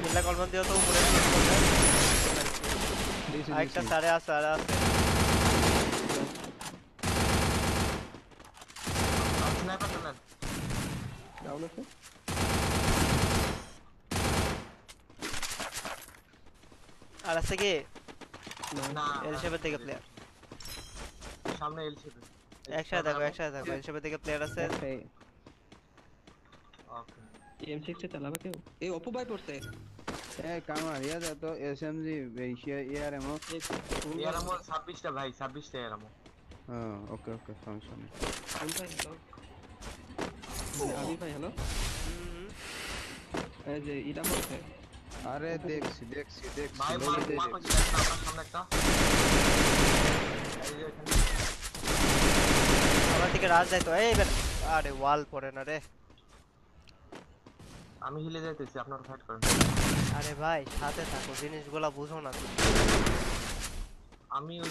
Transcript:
মিল্লা কলমান দিও তো উপরে আরেকটা সারে আছে আর আছে স্নাইপার টানার ডাউন আছে আর আছে কি না এল শেপের দিকে প্লেয়ার সামনে এল শেপে একসাথে থাকো এল শেপের দিকে প্লেয়ার আছে ওকে ওকে এম6 এ চালাবে কেউ এই অপু ভাই পড়ছে এ কামার ইয়া দে তো এসএমজি বেশি ইয়ার এমো এরামো 26 টা ভাই 26 টা এরামো হ্যাঁ ওকে ওকে সমস্যা নেই কোন ভাই হ্যালো আমি ভাই হ্যালো এই যে এটা পড়ছে আরে দেখছি ভাই লবিতে মার দেখছি। করছি আপনার সামনে একটা এই যে এখানে আমার দিকে রাজ যায় তো এই বেটা আরে ওয়াল পড়ে না রে আমি হিলে যাইতেছি আপনারা ফাইট করেন আরে ভাই সাথে থাকো জিনিসগুলা বুঝো না আমি ওই